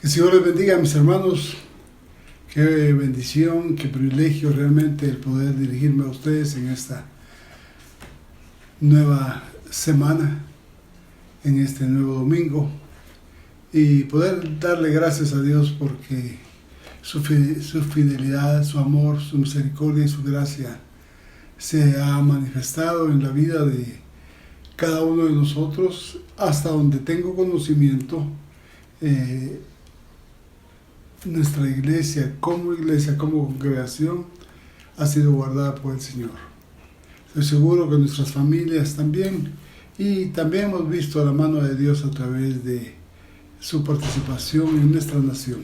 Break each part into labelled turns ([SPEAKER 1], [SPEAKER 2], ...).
[SPEAKER 1] Que el Señor les bendiga, mis hermanos. Qué bendición, qué privilegio realmente el poder dirigirme a ustedes en esta nueva semana, en este nuevo domingo, y poder darle gracias a Dios porque su fidelidad, su amor, su misericordia y su gracia se ha manifestado en la vida de cada uno de nosotros. Hasta donde tengo conocimiento, nuestra iglesia, como congregación, ha sido guardada por el Señor. Estoy seguro que nuestras familias también, y también hemos visto la mano de Dios a través de su participación en nuestra nación.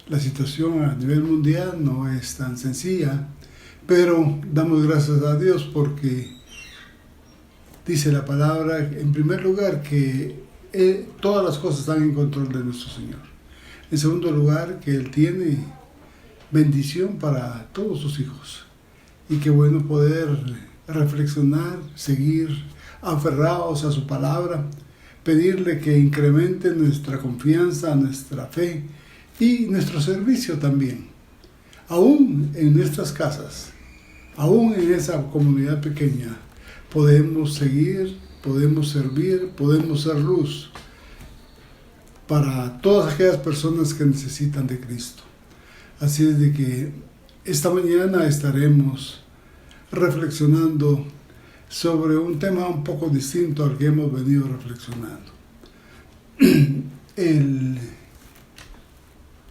[SPEAKER 1] La situación a nivel mundial no es tan sencilla, pero damos gracias a Dios porque dice la palabra, en primer lugar, que todas las cosas están en control de nuestro Señor. En segundo lugar, que Él tiene bendición para todos sus hijos. Y qué bueno poder reflexionar, seguir aferrados a su palabra, pedirle que incremente nuestra confianza, nuestra fe y nuestro servicio también. Aún en nuestras casas, aún en esa comunidad pequeña, podemos seguir, podemos servir, podemos ser luz para todas aquellas personas que necesitan de Cristo. Así es de que esta mañana estaremos reflexionando sobre un tema un poco distinto al que hemos venido reflexionando.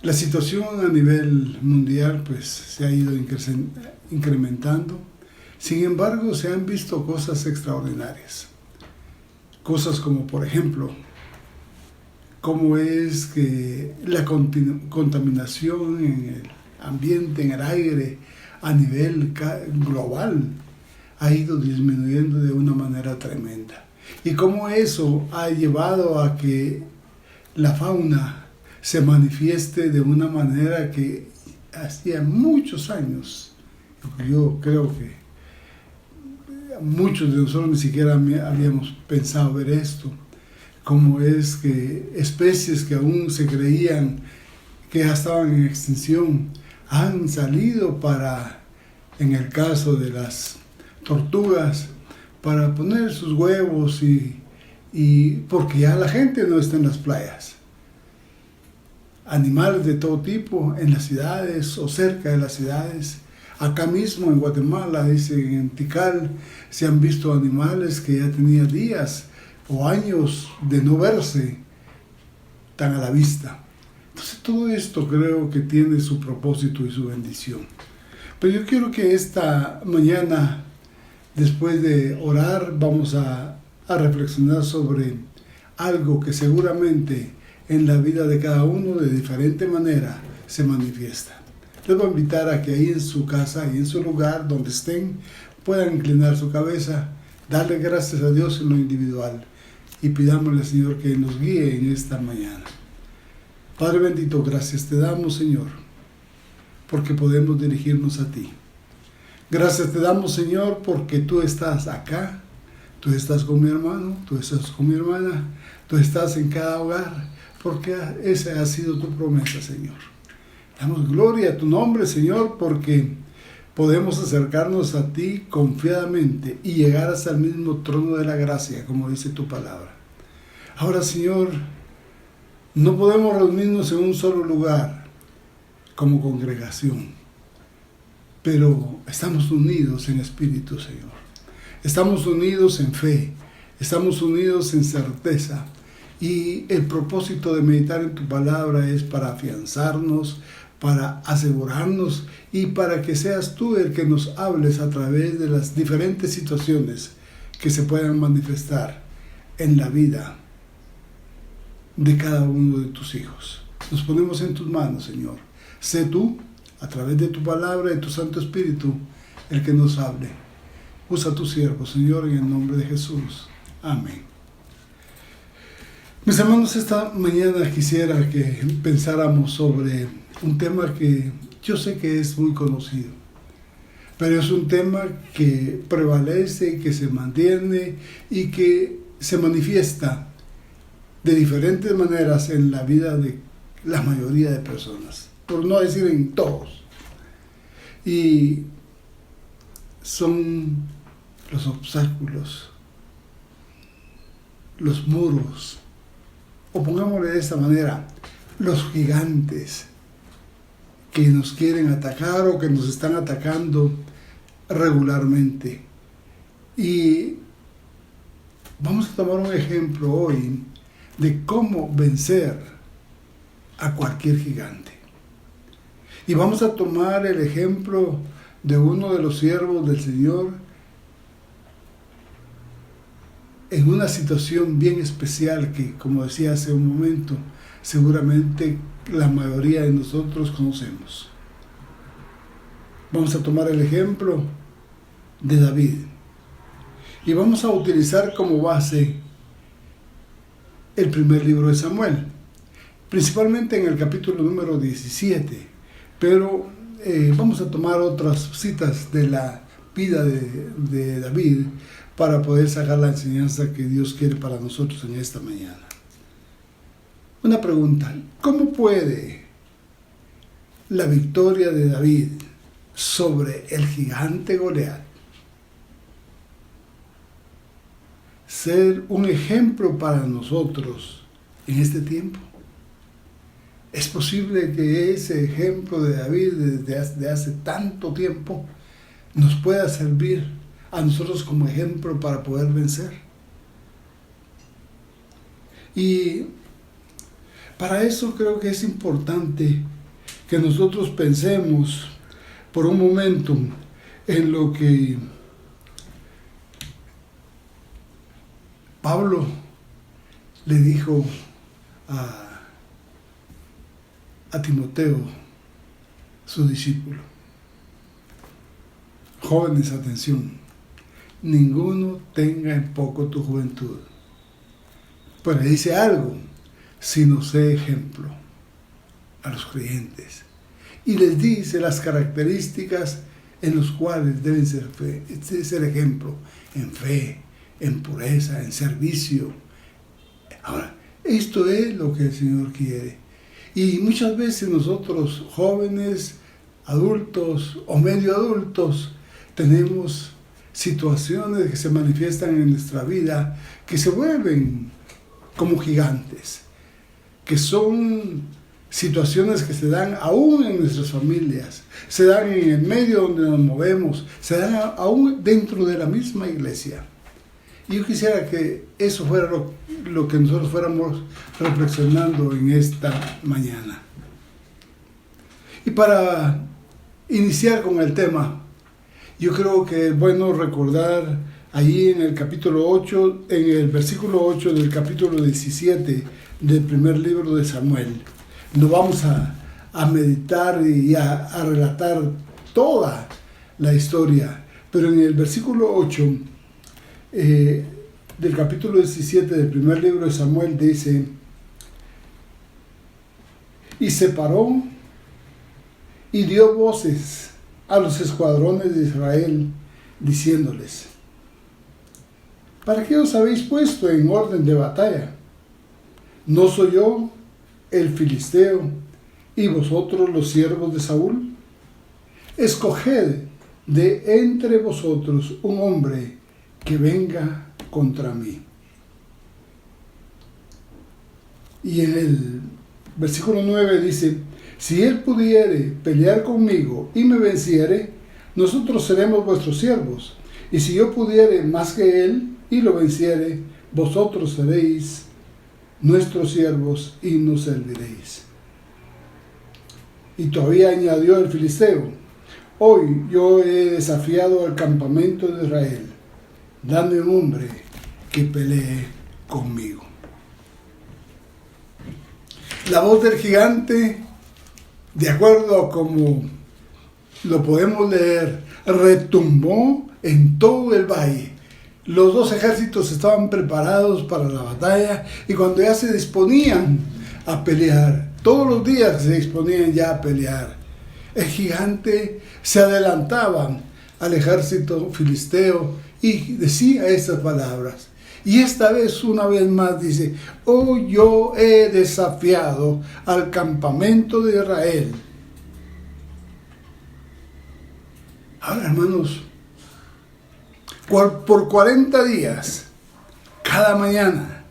[SPEAKER 1] La situación a nivel mundial pues se ha ido incrementando. Sin embargo, se han visto cosas extraordinarias. Cosas como, por ejemplo, cómo es que la contaminación en el ambiente, en el aire, a nivel global, ha ido disminuyendo de una manera tremenda. Y cómo eso ha llevado a que la fauna se manifieste de una manera que hacía muchos años, yo creo que muchos de nosotros ni siquiera habíamos pensado ver esto. Cómo es que especies que aún se creían que ya estaban en extinción han salido para, en el caso de las tortugas, para poner sus huevos y porque ya la gente no está en las playas. Animales de todo tipo en las ciudades o cerca de las ciudades. Acá mismo en Guatemala, dicen en Tikal, se han visto animales que ya tenían días o años de no verse tan a la vista. Entonces todo esto creo que tiene su propósito y su bendición. Pero yo quiero que esta mañana, después de orar, vamos a reflexionar sobre algo que seguramente en la vida de cada uno de diferente manera se manifiesta. Les voy a invitar a que ahí en su casa y en su lugar donde estén puedan inclinar su cabeza, darle gracias a Dios en lo individual y pidámosle al Señor que nos guíe en esta mañana. Padre bendito, gracias te damos, Señor, porque podemos dirigirnos a ti. Gracias te damos, Señor, porque tú estás acá, tú estás con mi hermano, tú estás con mi hermana, tú estás en cada hogar, porque esa ha sido tu promesa, Señor. Damos gloria a tu nombre, Señor, porque podemos acercarnos a ti confiadamente y llegar hasta el mismo trono de la gracia, como dice tu palabra. Ahora, Señor, no podemos reunirnos en un solo lugar como congregación, pero estamos unidos en espíritu, Señor. Estamos unidos en fe, estamos unidos en certeza. Y el propósito de meditar en tu palabra es para afianzarnos, para asegurarnos y para que seas tú el que nos hables a través de las diferentes situaciones que se puedan manifestar en la vida de cada uno de tus hijos. Nos ponemos en tus manos, Señor. Sé tú, a través de tu palabra y tu Santo Espíritu, el que nos hable. Usa a tu siervo, Señor, en el nombre de Jesús. Amén. Mis hermanos, esta mañana quisiera que pensáramos sobre un tema que yo sé que es muy conocido, pero es un tema que prevalece, que se mantiene y que se manifiesta de diferentes maneras en la vida de la mayoría de personas, por no decir en todos. Y son los obstáculos, los muros, o pongámosle de esta manera, los gigantes que nos quieren atacar o que nos están atacando regularmente. Y vamos a tomar un ejemplo hoy de cómo vencer a cualquier gigante. Y vamos a tomar el ejemplo de uno de los siervos del Señor en una situación bien especial que, como decía hace un momento, seguramente la mayoría de nosotros conocemos. Vamos a tomar el ejemplo de David y vamos a utilizar como base el primer libro de Samuel, principalmente en el capítulo número 17, pero vamos a tomar otras citas de la vida de David para poder sacar la enseñanza que Dios quiere para nosotros en esta mañana. Una pregunta: ¿cómo puede la victoria de David sobre el gigante Goliat ser un ejemplo para nosotros en este tiempo? ¿Es posible que ese ejemplo de David desde hace tanto tiempo nos pueda servir a nosotros como ejemplo para poder vencer? Y para eso creo que es importante que nosotros pensemos por un momento en lo que Pablo le dijo a Timoteo, su discípulo. Jóvenes, atención, ninguno tenga en poco tu juventud. Pero le dice algo: sino sé ejemplo a los creyentes. Y les dice las características en los cuales deben ser ejemplo: en fe, en pureza, en servicio. Ahora, esto es lo que el Señor quiere. Y muchas veces nosotros, jóvenes, adultos o medio adultos, tenemos situaciones que se manifiestan en nuestra vida que se vuelven como gigantes, que son situaciones que se dan aún en nuestras familias, se dan en el medio donde nos movemos, se dan aún dentro de la misma iglesia. Y yo quisiera que eso fuera lo que nosotros fuéramos reflexionando en esta mañana. Y para iniciar con el tema, yo creo que es bueno recordar allí en el capítulo 8, en el versículo 8 del capítulo 17 del primer libro de Samuel. No vamos a meditar y a relatar toda la historia, pero en el versículo 8 del capítulo 17 del primer libro de Samuel dice: y se paró y dio voces a los escuadrones de Israel, diciéndoles: ¿para qué os habéis puesto en orden de batalla? ¿No soy yo el filisteo y vosotros los siervos de Saúl? Escoged de entre vosotros un hombre que venga contra mí. Y en el versículo 9 dice: si él pudiere pelear conmigo y me venciere, nosotros seremos vuestros siervos. Y si yo pudiere más que él y lo venciere, vosotros seréis nuestros siervos y nos serviréis. Y todavía añadió el filisteo: hoy yo he desafiado al campamento de Israel, dame un hombre que pelee conmigo. La voz del gigante, de acuerdo a como lo podemos leer, retumbó en todo el valle. Los dos ejércitos estaban preparados para la batalla y cuando ya se disponían a pelear, todos los días se disponían ya a pelear, el gigante se adelantaba al ejército filisteo y decía estas palabras: Y esta vez, una vez más, dice, oh, yo he desafiado al campamento de Israel. Ahora, hermanos, por 40 días, cada mañana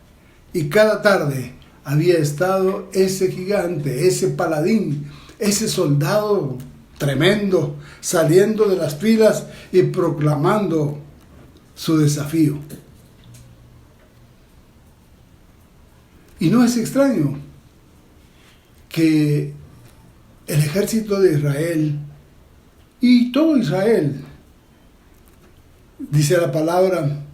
[SPEAKER 1] y cada tarde, había estado ese gigante, ese paladín, ese soldado tremendo, saliendo de las filas y proclamando su desafío. Y no es extraño que el ejército de Israel y todo Israel, dice la palabra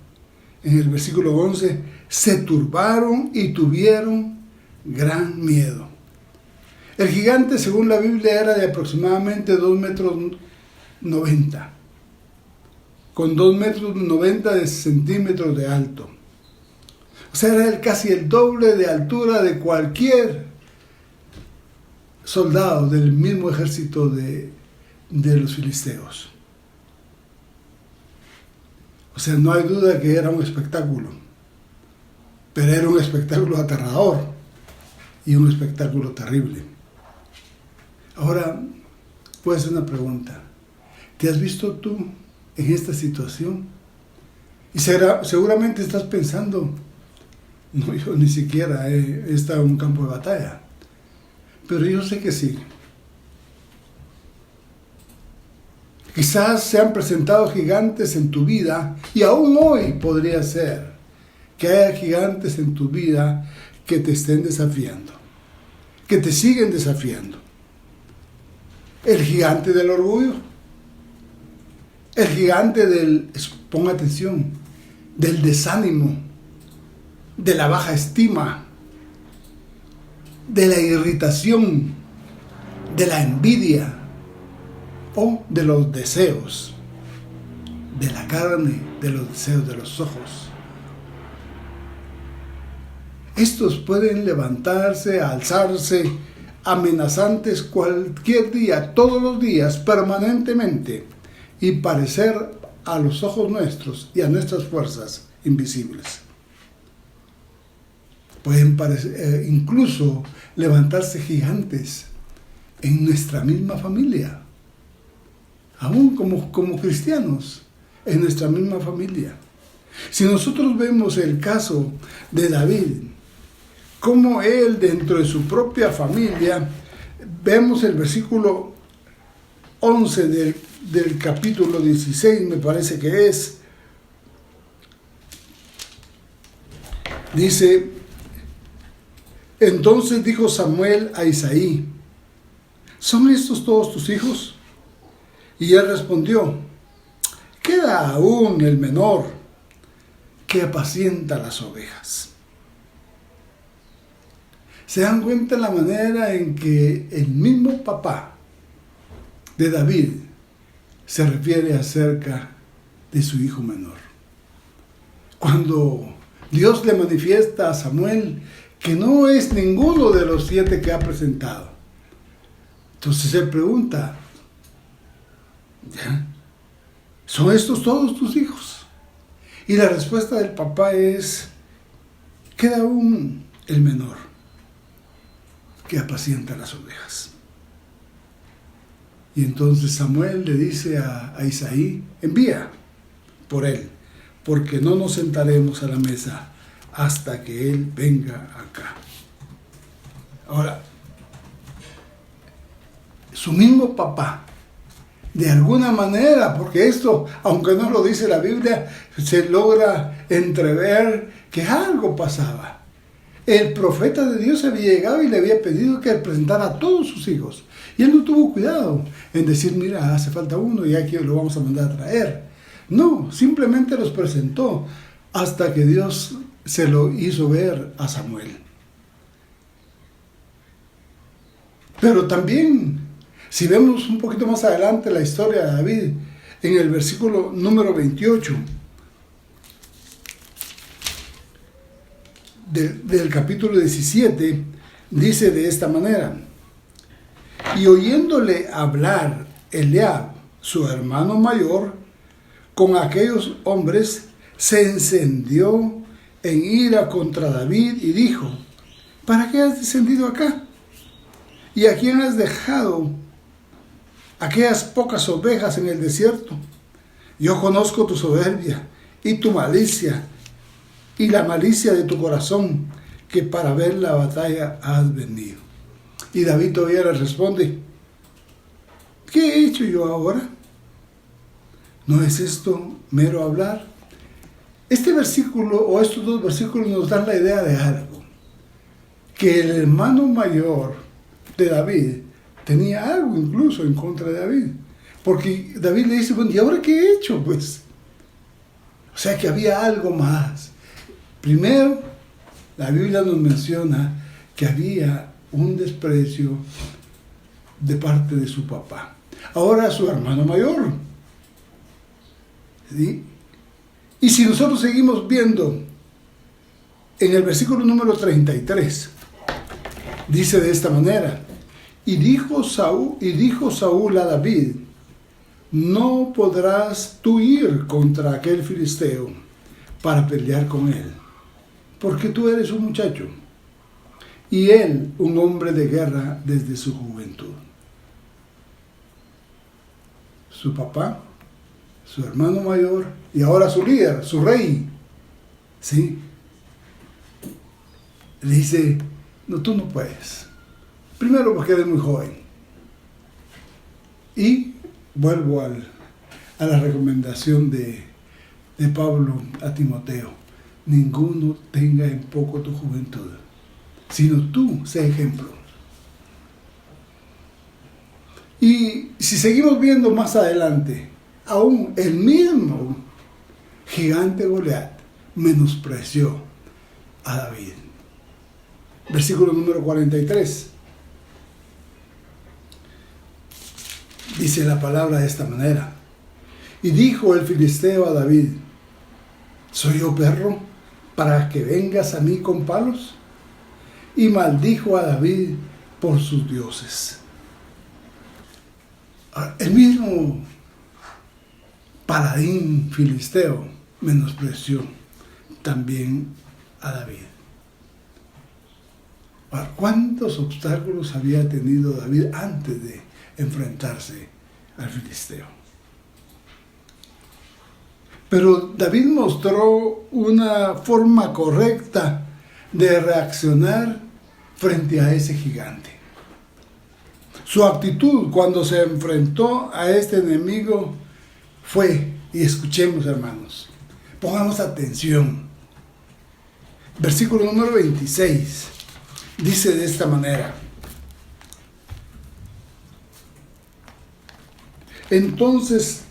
[SPEAKER 1] en el versículo 11, se turbaron y tuvieron gran miedo. El gigante, según la Biblia, era de aproximadamente 2,90 metros, con 2,90 de centímetros de alto. O sea, era casi el doble de altura de cualquier soldado del mismo ejército de los filisteos. O sea, no hay duda que era un espectáculo, pero era un espectáculo aterrador y un espectáculo terrible. Ahora, puedo hacer una pregunta. ¿Te has visto tú en esta situación? Y seguramente estás pensando, no, yo ni siquiera he estado en un campo de batalla, pero yo sé que sí. Quizás se han presentado gigantes en tu vida, y aún hoy podría ser que haya gigantes en tu vida que te estén desafiando, que te siguen desafiando. El gigante del orgullo, el gigante ponga atención, del desánimo, de la baja estima, de la irritación, de la envidia o de los deseos de la carne, de los deseos de los ojos. Estos pueden levantarse, alzarse, amenazantes cualquier día, todos los días, permanentemente, y parecer a los ojos nuestros y a nuestras fuerzas invisibles. Pueden incluso levantarse gigantes en nuestra misma familia, aún como cristianos, en nuestra misma familia. Si nosotros vemos el caso de David, como él dentro de su propia familia, vemos el versículo 11 del capítulo 16, me parece que es, dice, entonces dijo Samuel a Isaí, ¿son estos todos tus hijos? Y él respondió, queda aún el menor que apacienta las ovejas. ¿Se dan cuenta la manera en que el mismo papá de David se refiere acerca de su hijo menor? Cuando Dios le manifiesta a Samuel que no es ninguno de los 7 que ha presentado, entonces él pregunta, ¿ya? ¿Son estos todos tus hijos? Y la respuesta del papá es, queda aún el menor que apacienta las ovejas. Y entonces Samuel le dice a Isaí, envía por él, porque no nos sentaremos a la mesa hasta que él venga acá. Ahora, su mismo papá, de alguna manera, porque esto, aunque no lo dice la Biblia, se logra entrever que algo pasaba. El profeta de Dios había llegado y le había pedido que presentara a todos sus hijos. Y él no tuvo cuidado en decir, mira, hace falta uno y aquí lo vamos a mandar a traer. No, simplemente los presentó hasta que Dios se lo hizo ver a Samuel. Pero también, si vemos un poquito más adelante la historia de David, en el versículo número 28, del capítulo 17, dice de esta manera, y oyéndole hablar Eliab, su hermano mayor, con aquellos hombres, se encendió en ira contra David y dijo: ¿para qué has descendido acá? ¿Y a quién has dejado aquellas pocas ovejas en el desierto? Yo conozco tu soberbia y tu malicia y la malicia de tu corazón, que para ver la batalla has venido. Y David todavía le responde: ¿qué he hecho yo ahora? ¿No es esto mero hablar? Este versículo o estos dos versículos nos dan la idea de algo: que el hermano mayor de David tenía algo incluso en contra de David. Porque David le dice: bueno, ¿y ahora qué he hecho? Pues, o sea que había algo más. Primero, la Biblia nos menciona que había un desprecio de parte de su papá. Ahora su hermano mayor. ¿Sí? Y si nosotros seguimos viendo en el versículo número 33, dice de esta manera: y dijo Saúl a David: no podrás tú ir contra aquel filisteo para pelear con él, porque tú eres un muchacho y él un hombre de guerra desde su juventud. Su papá, su hermano mayor y ahora su líder, su rey, ¿sí?, le dice: no, tú no puedes. Primero porque eres muy joven. Y vuelvo a la recomendación de Pablo a Timoteo: ninguno tenga en poco tu juventud, sino tú sé ejemplo. Y si seguimos viendo más adelante, aún el mismo gigante Goliat menospreció a David. Versículo número 43. Dice la palabra de esta manera: y dijo el filisteo a David: ¿soy yo perro para que vengas a mí con palos? Y maldijo a David por sus dioses. El mismo paladín filisteo menospreció también a David. ¿Cuántos obstáculos había tenido David antes de enfrentarse al filisteo? Pero David mostró una forma correcta de reaccionar frente a ese gigante. Su actitud cuando se enfrentó a este enemigo fue, y escuchemos, hermanos, pongamos atención. Versículo número 26 dice de esta manera: entonces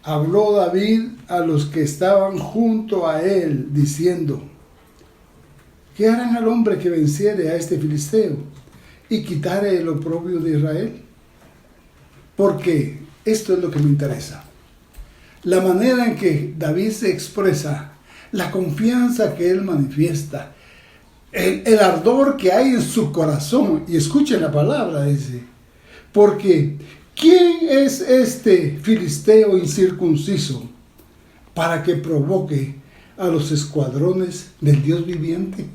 [SPEAKER 1] habló David a los que estaban junto a él, diciendo: ¿qué harán al hombre que venciere a este filisteo y quitare el oprobio de Israel? Porque esto es lo que me interesa: la manera en que David se expresa, la confianza que él manifiesta, el ardor que hay en su corazón. Y escuchen la palabra, dice: porque ¿quién es este filisteo incircunciso para que provoque a los escuadrones del Dios viviente?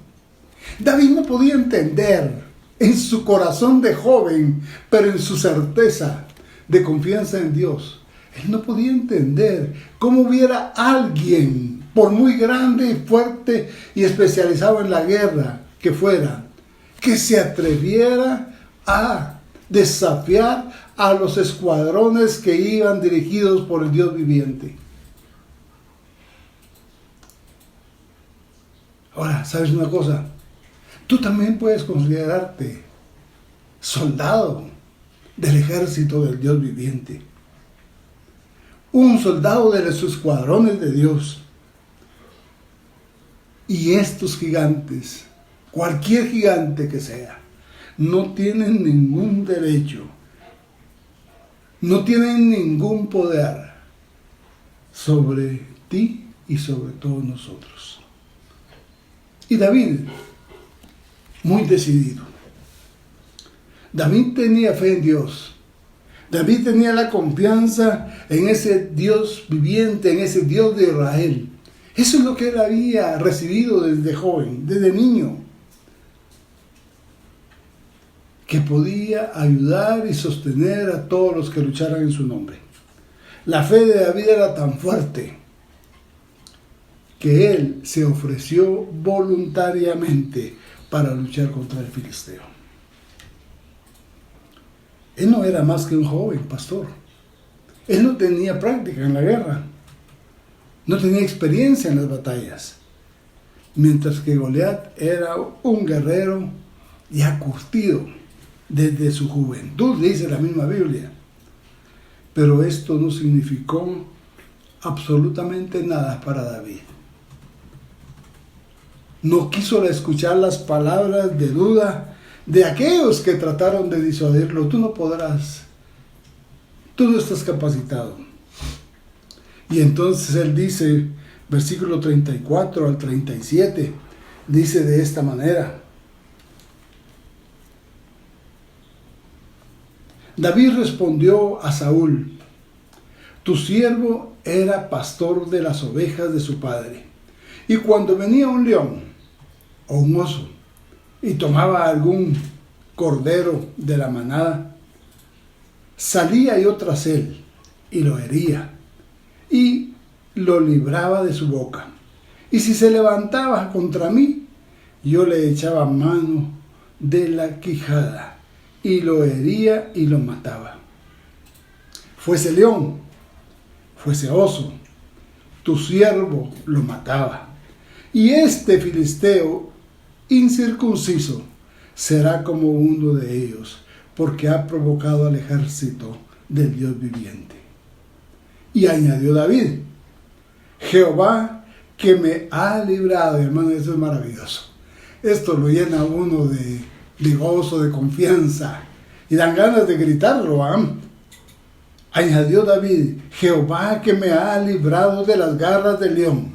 [SPEAKER 1] David no podía entender en su corazón de joven, pero en su certeza de confianza en Dios, él no podía entender cómo hubiera alguien, por muy grande, fuerte y especializado en la guerra que fuera, que se atreviera a desafiar a los escuadrones que iban dirigidos por el Dios viviente. Ahora, ¿sabes una cosa? Tú también puedes considerarte soldado del ejército del Dios viviente, un soldado de los escuadrones de Dios. Y estos gigantes, cualquier gigante que sea, no tienen ningún derecho, no tienen ningún poder sobre ti y sobre todos nosotros. Y David, muy decidido. David tenía fe en Dios. David tenía la confianza en ese Dios viviente, en ese Dios de Israel. Eso es lo que él había recibido desde joven, desde niño, que podía ayudar y sostener a todos los que lucharan en su nombre. La fe de David era tan fuerte que él se ofreció voluntariamente para luchar contra el filisteo. Él no era más que un joven pastor. Él no tenía práctica en la guerra. No tenía experiencia en las batallas. Mientras que Goliat era un guerrero ya curtido desde su juventud, dice la misma Biblia. Pero esto no significó absolutamente nada para David. No quiso escuchar las palabras de duda de aquellos que trataron de disuadirlo. Tú no podrás. Tú no estás capacitado. Y entonces él dice, versículo 34 al 37, dice de esta manera: David respondió a Saúl: tu siervo era pastor de las ovejas de su padre, y cuando venía un león o un oso y tomaba algún cordero de la manada, salía yo tras él y lo hería y lo libraba de su boca. Y si se levantaba contra mí, yo le echaba mano de la quijada y lo hería y lo mataba. Fuese león, fuese oso, tu siervo lo mataba. Y este filisteo incircunciso será como uno de ellos, porque ha provocado al ejército del Dios viviente. Y añadió David: Jehová que me ha librado. Hermano, eso es maravilloso. Esto lo llena a uno de gozo, de confianza, y dan ganas de gritarlo. Añadió David: Jehová que me ha librado de las garras del león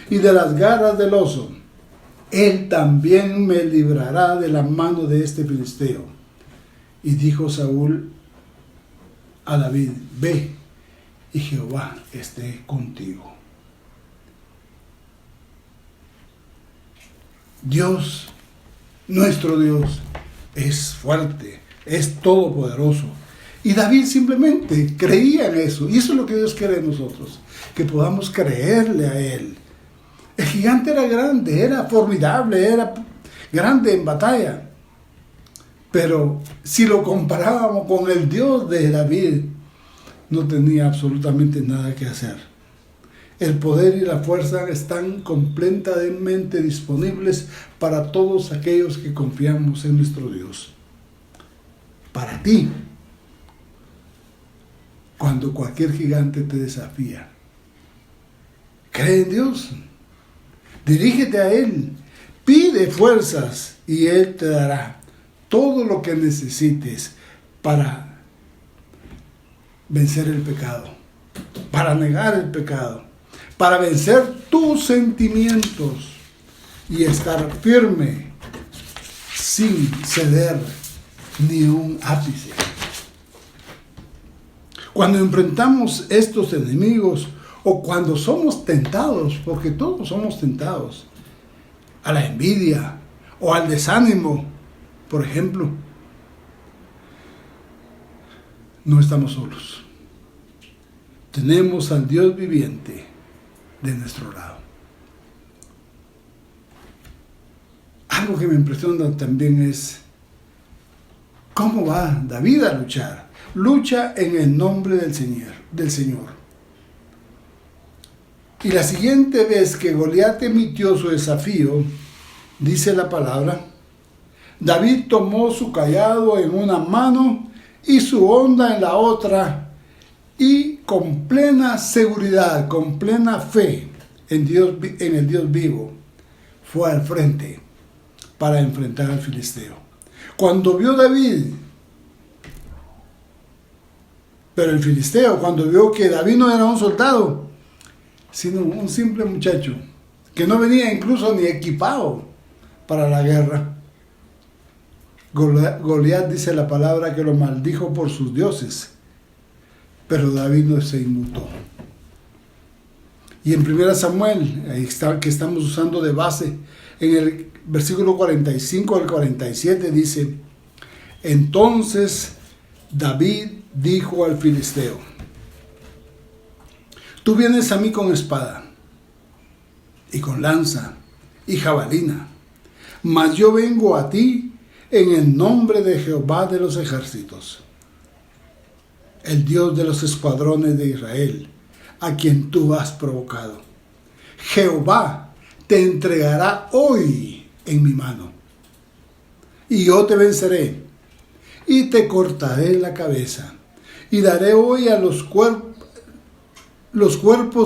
[SPEAKER 1] y de las garras del oso, él también me librará de la mano de este filisteo. Y dijo Saúl a David: ve, y Jehová esté contigo. Dios, nuestro Dios, es fuerte, es todopoderoso. Y David simplemente creía en eso. Y eso es lo que Dios quiere de nosotros, que podamos creerle a Él. El gigante era grande, era formidable, era grande en batalla. Pero si lo comparábamos con el Dios de David, no tenía absolutamente nada que hacer. El poder y la fuerza están completamente disponibles para todos aquellos que confiamos en nuestro Dios. Para ti, cuando cualquier gigante te desafía, cree en Dios, dirígete a Él, pide fuerzas y Él te dará todo lo que necesites para vencer el pecado, para negar el pecado, para vencer tus sentimientos y estar firme sin ceder ni un ápice. Cuando enfrentamos estos enemigos o cuando somos tentados, porque todos somos tentados, a la envidia o al desánimo, por ejemplo, no estamos solos. Tenemos al Dios viviente de nuestro lado. Algo que me impresiona también es cómo va David a luchar. Lucha en el nombre del Señor. Y la siguiente vez que Goliat emitió su desafío, dice la palabra: David tomó su cayado en una mano y su honda en la otra, y con plena seguridad, con plena fe en Dios, en el Dios vivo, fue al frente para enfrentar al filisteo. Cuando vio David, pero el filisteo, cuando vio que David no era un soldado, sino un simple muchacho, que no venía incluso ni equipado para la guerra, Goliat, dice la palabra, que lo maldijo por sus dioses, pero David no se inmutó. Y en 1 Samuel, ahí está, que estamos usando de base, en el versículo 45 al 47 dice: entonces David dijo al filisteo: tú vienes a mí con espada, y con lanza, y jabalina, mas yo vengo a ti en el nombre de Jehová de los ejércitos, el Dios de los escuadrones de Israel, a quien tú has provocado. Jehová te entregará hoy en mi mano, y yo te venceré, y te cortaré la cabeza, y daré hoy a los cuerpos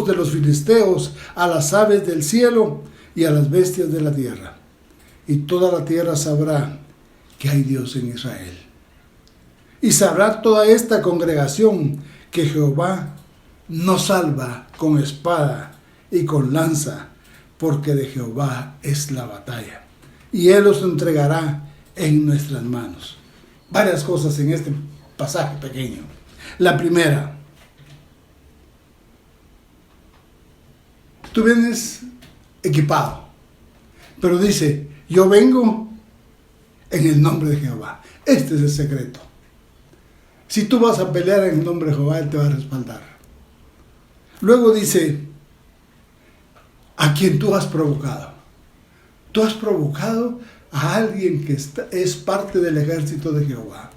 [SPEAKER 1] de los filisteos, a las aves del cielo y a las bestias de la tierra. Y toda la tierra sabrá que hay Dios en Israel. Y sabrá toda esta congregación que Jehová no salva con espada y con lanza, porque de Jehová es la batalla, y Él los entregará en nuestras manos. Varias cosas en este pasaje pequeño. La primera: tú vienes equipado, pero dice: yo vengo en el nombre de Jehová. Este es el secreto. Si tú vas a pelear en el nombre de Jehová, Él te va a respaldar. Luego dice: a quien tú has provocado. Tú has provocado a alguien que es parte del ejército de Jehová.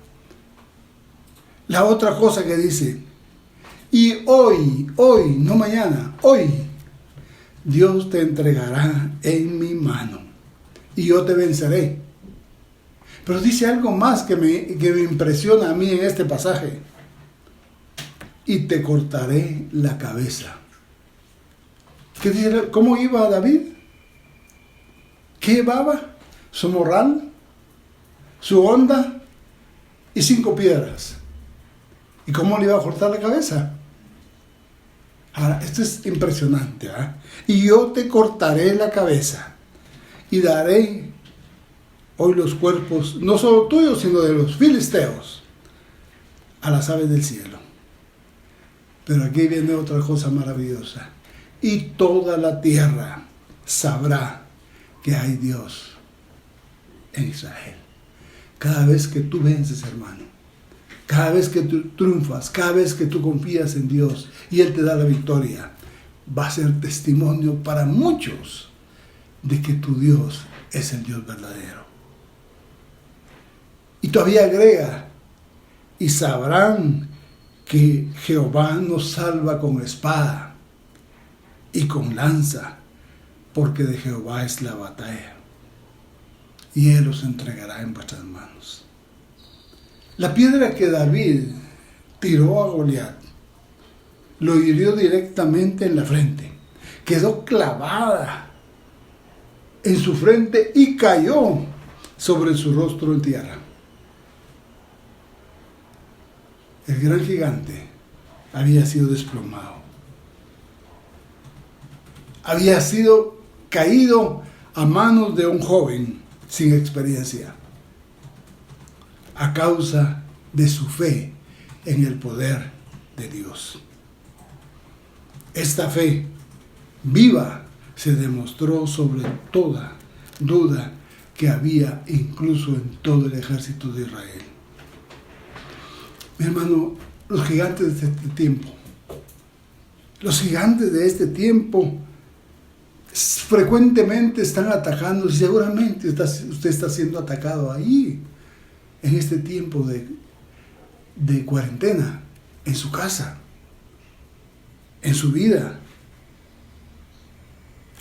[SPEAKER 1] La otra cosa que dice: y hoy, no mañana, hoy, Dios te entregará en mi mano, y yo te venceré. Pero dice algo más que me impresiona a mí en este pasaje: y te cortaré la cabeza. ¿Qué dice? ¿Cómo iba David? ¿Qué llevaba? Su morral, su honda y 5 piedras. ¿Y cómo le iba a cortar la cabeza? Ahora, esto es impresionante, ¿eh? Y yo te cortaré la cabeza, y daré hoy los cuerpos, no solo tuyos, sino de los filisteos, a las aves del cielo. Pero aquí viene otra cosa maravillosa: y toda la tierra sabrá que hay Dios en Israel. Cada vez que tú vences, hermano, cada vez que tú triunfas, cada vez que tú confías en Dios y Él te da la victoria, va a ser testimonio para muchos de que tu Dios es el Dios verdadero. Y todavía agrega: y sabrán que Jehová nos salva con espada y con lanza, porque de Jehová es la batalla, y Él los entregará en vuestras manos. La piedra que David tiró a Goliat lo hirió directamente en la frente, quedó clavada en su frente y cayó sobre su rostro en tierra. El gran gigante había sido desplomado, había sido caído a manos de un joven sin experiencia, a causa de su fe en el poder de Dios. Esta fe viva se demostró sobre toda duda que había incluso en todo el ejército de Israel. Mi hermano, los gigantes de este tiempo frecuentemente están atacando, y seguramente usted está siendo atacado ahí, en este tiempo de cuarentena, en su casa, en su vida.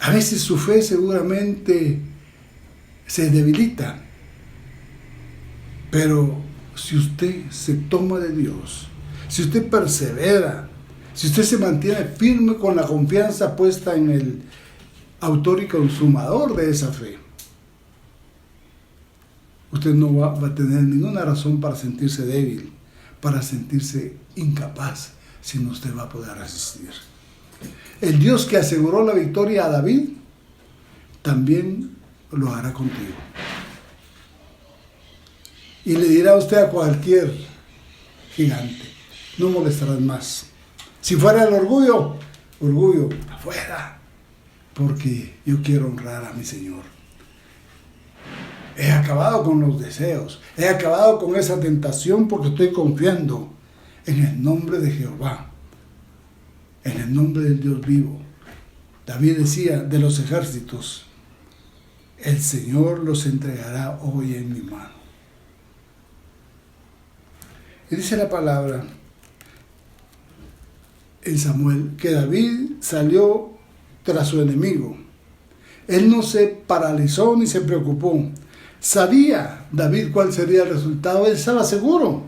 [SPEAKER 1] A veces su fe seguramente se debilita, pero si usted se toma de Dios, si usted persevera, si usted se mantiene firme con la confianza puesta en el autor y consumador de esa fe, usted no va a tener ninguna razón para sentirse débil, para sentirse incapaz, sino usted va a poder resistir. El Dios que aseguró la victoria a David, también lo hará contigo. Y le dirá usted a cualquier gigante: no molestarás más. Si fuera el orgullo, orgullo, afuera, porque yo quiero honrar a mi Señor. He acabado con los deseos, he acabado con esa tentación porque estoy confiando en el nombre de Jehová, en el nombre del Dios vivo. David decía de los ejércitos, el Señor los entregará hoy en mi mano. Y dice la palabra en Samuel que David salió tras su enemigo. Él no se paralizó ni se preocupó. Sabía David cuál sería el resultado, él estaba seguro.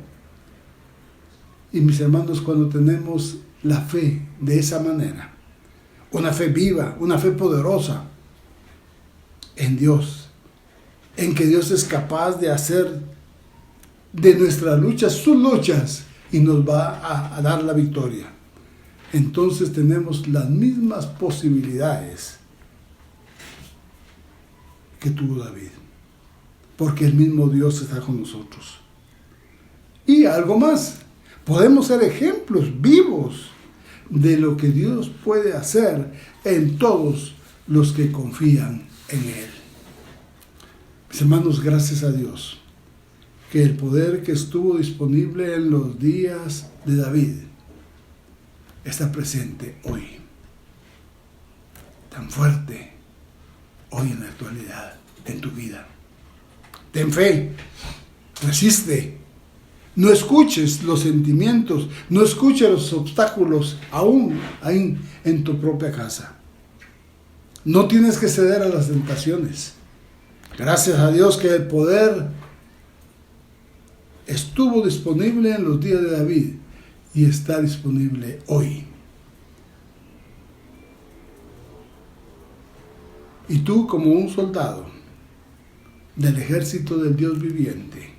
[SPEAKER 1] Y mis hermanos, cuando tenemos la fe de esa manera, una fe viva, una fe poderosa en Dios, en que Dios es capaz de hacer de nuestras luchas sus luchas y nos va a dar la victoria, entonces tenemos las mismas posibilidades que tuvo David, porque el mismo Dios está con nosotros. Y algo más, podemos ser ejemplos vivos de lo que Dios puede hacer en todos los que confían en Él. Mis hermanos, gracias a Dios que el poder que estuvo disponible en los días de David está presente hoy, tan fuerte hoy en la actualidad, en tu vida. Ten fe, resiste, no escuches los sentimientos, no escuches los obstáculos aún ahí en tu propia casa. No tienes que ceder a las tentaciones. Gracias a Dios que el poder estuvo disponible en los días de David y está disponible hoy. Y tú, como un soldado del ejército del Dios viviente,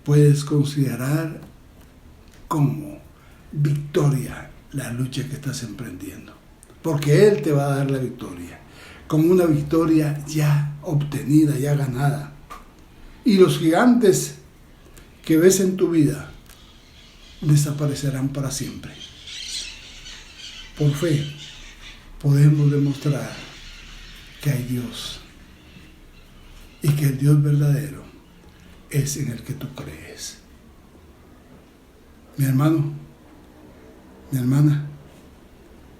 [SPEAKER 1] puedes considerar como victoria la lucha que estás emprendiendo, porque Él te va a dar la victoria, como una victoria ya obtenida, ya ganada. Y los gigantes que ves en tu vida desaparecerán para siempre. Por fe podemos demostrar que hay Dios y que el Dios verdadero es en el que tú crees. Mi hermano, mi hermana,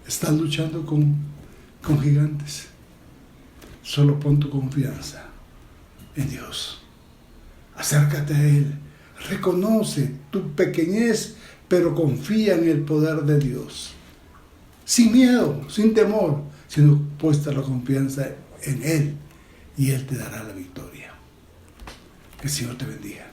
[SPEAKER 1] estás luchando con gigantes. Solo pon tu confianza en Dios. Acércate a Él. Reconoce tu pequeñez, pero confía en el poder de Dios. Sin miedo, sin temor, sino puesta la confianza en Él y Él te dará la victoria. Que el Señor te bendiga.